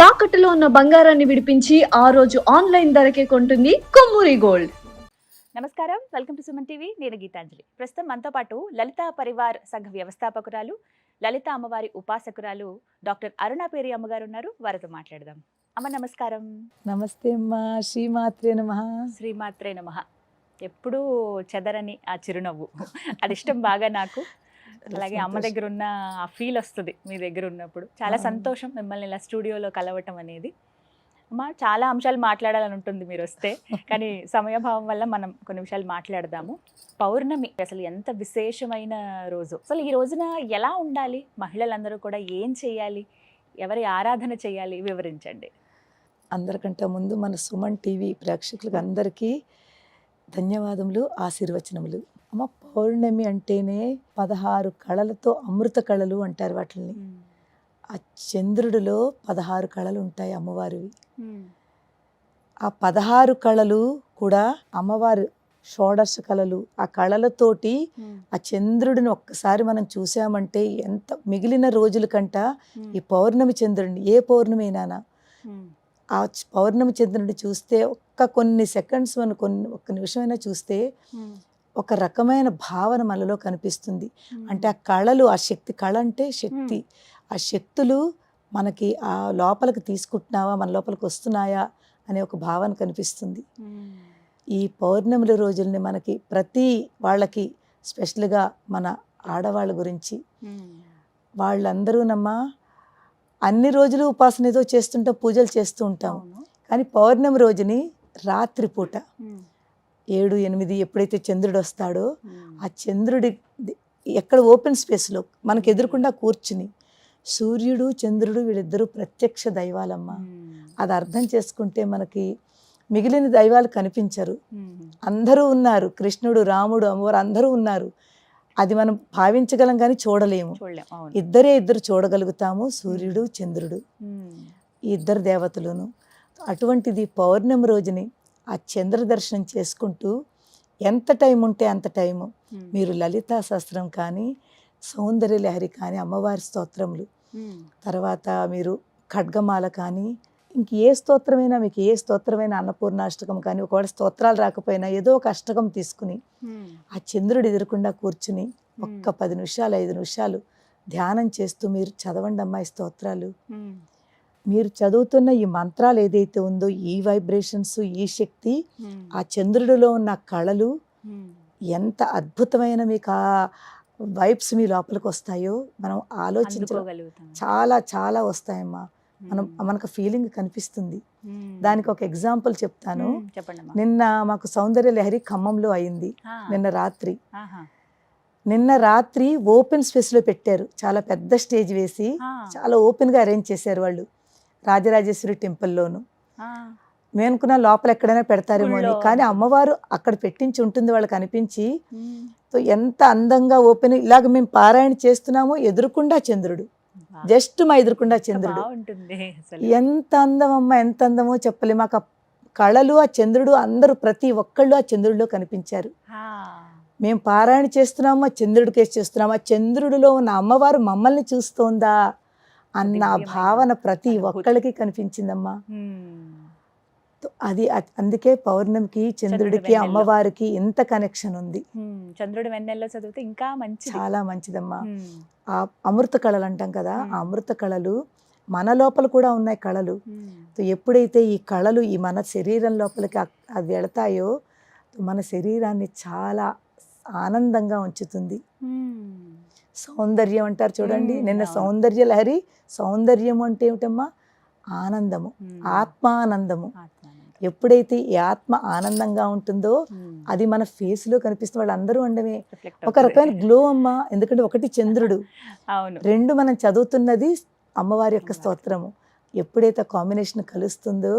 తాకట్టులో ఉన్న బంగారాన్ని విడిపించి ఆ రోజు ఆన్లైన్ ధరకే కొంటుంది కొమ్మూరి గోల్డ్. నమస్కారం, వెల్కమ్ టు సుమన్ టీవీ. నేను గీతాంజలి. ప్రస్తుతం మనతో పాటు లలితా పరివార్ సంఘ వ్యవస్థాపకురాలు, లలిత అమ్మవారి ఉపాసకురాలు డాక్టర్ అరుణ పేరి అమ్మగారు ఉన్నారు. వారితో మాట్లాడదాం. అమ్మ నమస్కారం. నమస్తే అమ్మా. శ్రీమాత్రే నమః. శ్రీమాత్రే నమః. ఎప్పుడూ చెదరని ఆ చిరునవ్వు అది ఇష్టం బాగా నాకు. అలాగే అమ్మ దగ్గర ఉన్న ఆ ఫీల్ వస్తుంది మీ దగ్గర ఉన్నప్పుడు. చాలా సంతోషం మిమ్మల్ని ఇలా స్టూడియోలో కలవటం అనేది. అమ్మ, చాలా అంశాలు మాట్లాడాలని ఉంటుంది మీరు వస్తే, కానీ సమయభావం వల్ల మనం కొన్ని విషయాలు మాట్లాడదాము. పౌర్ణమి అసలు ఎంత విశేషమైన రోజు. అసలు ఈ రోజున ఎలా ఉండాలి, మహిళలందరూ కూడా ఏం చేయాలి, ఎవరి ఆరాధన చేయాలి, వివరించండి. అందరికంటే ముందు మన సుమన్ టీవీ ప్రేక్షకులకు అందరికీ ధన్యవాదములు, ఆశీర్వచనములు. అమ్మ, పౌర్ణమి అంటేనే 16 కళలతో అమృత కళలు అంటారు వాటిని. ఆ చంద్రుడిలో 16 కళలు ఉంటాయి అమ్మవారివి. ఆ 16 కళలు కూడా అమ్మవారు షోడశ కళలు. ఆ కళలతోటి ఆ చంద్రుడిని ఒక్కసారి మనం చూసామంటే ఎంత మిగిలిన రోజుల కంట ఈ పౌర్ణమి చంద్రుడిని, ఏ పౌర్ణమి అయినా ఆ పౌర్ణమి చంద్రుడిని చూస్తే కొన్ని సెకండ్స్ ఒక్క నిమిషమైనా చూస్తే ఒక రకమైన భావన మనలో కనిపిస్తుంది. అంటే ఆ కళలు, ఆ శక్తి, కళ అంటే శక్తి, ఆ శక్తులు మనకి ఆ లోపలికి తీసుకుంటున్నావా, మన లోపలికి వస్తున్నాయా అనే ఒక భావన కనిపిస్తుంది. ఈ పౌర్ణమిల రోజుల్ని మనకి ప్రతి వాళ్ళకి, స్పెషల్గా మన ఆడవాళ్ళ గురించి, వాళ్ళందరూనమ్మా అన్ని రోజులు ఉపాసన ఏదో చేస్తుంటాం, పూజలు చేస్తూ ఉంటాం. కానీ పౌర్ణమి రోజుని రాత్రిపూట 7, 8 ఎప్పుడైతే చంద్రుడు వస్తాడో ఆ చంద్రుడి ఎక్కడ ఓపెన్ స్పేస్లో మనకు ఎదురుకుండా కూర్చుని, సూర్యుడు చంద్రుడు వీళ్ళిద్దరూ ప్రత్యక్ష దైవాలమ్మ. అది అర్థం చేసుకుంటే మనకి మిగిలిన దైవాలు కనిపించరు. అందరూ ఉన్నారు, కృష్ణుడు, రాముడు, అమ్మవారు అందరూ ఉన్నారు. అది మనం భావించగలం కానీ చూడలేము. ఇద్దరు చూడగలుగుతాము, సూర్యుడు చంద్రుడు, ఈ ఇద్దరు దేవతలును. అటువంటిది పౌర్ణమి రోజుని ఆ చంద్ర దర్శనం చేసుకుంటూ ఎంత టైం ఉంటే అంత టైము మీరు లలితా సహస్రం కానీ, సౌందర్య లహరి కానీ, అమ్మవారి స్తోత్రములు, తర్వాత మీరు ఖడ్గమాల కానీ, ఇంక ఏ స్తోత్రమైనా, మీకు ఏ స్తోత్రమైనా, అన్నపూర్ణాష్టకం కానీ, ఒకవేళ స్తోత్రాలు రాకపోయినా ఏదో ఒక అష్టకం తీసుకుని ఆ చంద్రుడు ఎదురకుండా కూర్చుని ఒక్క 10 నిమిషాలు 5 నిమిషాలు ధ్యానం చేస్తూ మీరు చదవండి అమ్మాయి స్తోత్రాలు. మీరు చదువుతున్న ఈ మంత్రాలు ఏదైతే ఉందో, ఈ వైబ్రేషన్స్, ఈ శక్తి, ఆ చంద్రుడిలో ఉన్న కళలు ఎంత అద్భుతమైన మీకు ఆ వైబ్స్ మీ లోపలికి వస్తాయో మనం ఆలోచించగలుగుతాం. చాలా చాలా వస్తాయమ్మా. మనకు ఫీలింగ్ కనిపిస్తుంది. దానికి ఒక ఎగ్జాంపుల్ చెప్తాను. నిన్న మాకు సౌందర్య లహరి ఖమ్మంలో అయింది. నిన్న రాత్రి ఓపెన్ స్పేస్లో పెట్టారు. చాలా పెద్ద స్టేజ్ వేసి చాలా ఓపెన్గా అరేంజ్ చేశారు వాళ్ళు, రాజరాజేశ్వరి టెంపుల్లోను. మేము అనుకున్న లోపల ఎక్కడైనా పెడతారేమో అని, కానీ అమ్మవారు అక్కడ పెట్టించి ఉంటుంది వాళ్ళకి అనిపించి. ఎంత అందంగా ఓపెన్, ఇలాగ మేము పారాయణ చేస్తున్నాము, ఎదురుకుండా చంద్రుడు, జస్ట్ మా ఎదురుకుండా చంద్రుడు. ఎంత అందం అమ్మ, ఎంత అందమో చెప్పలేము. మాకు కళలు, ఆ చంద్రుడు, అందరూ ప్రతి ఒక్కళ్ళు ఆ చంద్రుడిలో కనిపించారు. మేము పారాయణ చేస్తున్నాము, ఆ చంద్రుడి కేసు చేస్తున్నాము, ఆ చంద్రుడిలో ఉన్న అమ్మవారు మమ్మల్ని చూస్తోందా అన్న భావన ప్రతి ఒక్కళ్ళకి కనిపించిందమ్మా. అది అందుకే పౌర్ణమికి, చంద్రుడికి, అమ్మవారికి ఎంత కనెక్షన్ ఉంది. చంద్రుడి వెన్నెల్లో చదివితే ఇంకా మంచి, చాలా మంచిదమ్మా. ఆ అమృత కళలు అంటాం కదా, ఆ అమృత కళలు మన లోపల కూడా ఉన్నాయి కళలు. ఎప్పుడైతే ఈ కళలు ఈ మన శరీరం లోపలికి అది వెళతాయో మన శరీరాన్ని చాలా ఆనందంగా ఉంచుతుంది. సౌందర్యం అంటారు చూడండి, నిన్న సౌందర్య లహరి. సౌందర్యం అంటే ఏమిటమ్మా? ఆనందము, ఆత్మానందము. ఎప్పుడైతే ఈ ఆత్మ ఆనందంగా ఉంటుందో అది మన ఫేస్లో కనిపిస్తుంది. వాళ్ళందరూ ఉండమే ఒక రకమైన గ్లో అమ్మ. ఎందుకంటే ఒకటి చంద్రుడు, రెండు మనం చదువుతున్నది అమ్మవారి యొక్క స్తోత్రము. ఎప్పుడైతే కాంబినేషన్ కలుస్తుందో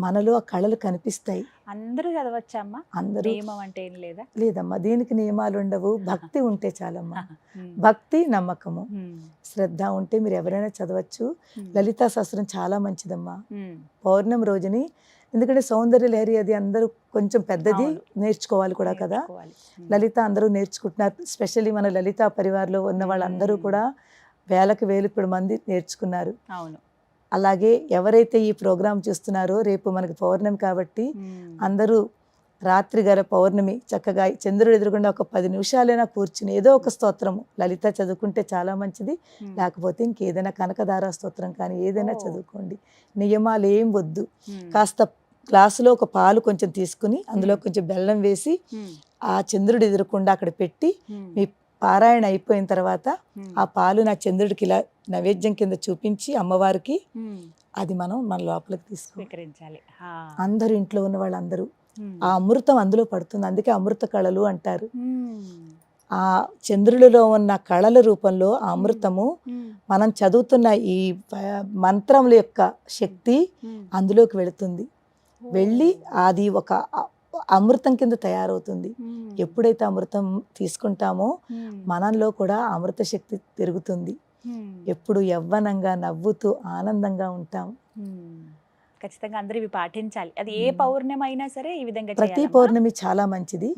మనలో ఆ కళలు కనిపిస్తాయి. అందరూ చదవచ్చమ్మా? అందరూ అంటే ఏం లేదా? లేదమ్మా, దీనికి నియమాలు ఉండవు. భక్తి ఉంటే చాలమ్మా. భక్తి, నమ్మకము, శ్రద్ధ ఉంటే మీరు ఎవరైనా చదవచ్చు. లలితా సహస్రం చాలా మంచిదమ్మా పౌర్ణమి రోజుని. ఎందుకంటే సౌందర్య లహరి అది అందరూ కొంచెం పెద్దది, నేర్చుకోవాలి కూడా కదా. లలిత అందరూ నేర్చుకుంటున్నారు. స్పెషల్లీ మన లలితా పరివార్లో ఉన్న వాళ్ళందరూ కూడా వేలకు వేలు ఇప్పుడు మంది నేర్చుకున్నారు. అలాగే ఎవరైతే ఈ ప్రోగ్రాం చూస్తున్నారో రేపు మనకి పౌర్ణమి కాబట్టి అందరూ రాత్రి గల పౌర్ణమి చక్కగా చంద్రుడు ఎదురుగుండా ఒక 10 నిమిషాలైనా కూర్చుని ఏదో ఒక స్తోత్రము లలిత చదువుకుంటే చాలా మంచిది, లేకపోతే ఇంకేదైనా కనకదార స్తోత్రం కానీ ఏదైనా చదువుకోండి. నియమాలు ఏం వద్దు. కాస్త గ్లాసులో ఒక పాలు కొంచెం తీసుకుని అందులో కొంచెం బెల్లం వేసి ఆ చంద్రుడు ఎదురకుండా అక్కడ పెట్టి మీ పారాయణ అయిపోయిన తర్వాత ఆ పాలు నా చంద్రుడికి ఇలా నైవేద్యం కింద చూపించి అమ్మవారికి అది మనం మన లోపలికి స్వీకరించాలి. అందరూ ఇంట్లో ఉన్న వాళ్ళందరూ ఆ అమృతం అందులో పడుతుంది. అందుకే అమృత కళలు అంటారు. ఆ చంద్రుడిలో ఉన్న కళల రూపంలో ఆ అమృతము మనం చదువుతున్న ఈ మంత్రముల యొక్క శక్తి అందులోకి వెళుతుంది. వెళ్ళి అది ఒక అమృతం కింద తయారవుతుంది. ఎప్పుడైతే అమృతం తీసుకుంటామో మనలో కూడా అమృత శక్తి పెరుగుతుంది. ఎప్పుడు యవ్వనంగా నవ్వుతూ ఆనందంగా ఉంటాం. ఖచ్చితంగా అందరూ ఇవి పాటించాలి. అది ఏ పౌర్ణమి అయినా సరే ఈ విధంగా ప్రతి పౌర్ణమి చాలా మంచిది.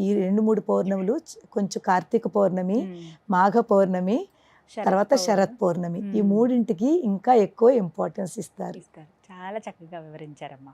ఈ 2-3 పౌర్ణములు కొంచెం కార్తీక పౌర్ణమి, మాఘ పౌర్ణమి, తర్వాత శరత్ పౌర్ణమి, ఈ మూడింటికి ఇంకా ఎక్కువ ఇంపార్టెన్స్ ఇస్తారు. చాలా చక్కగా వివరించారమ్మా.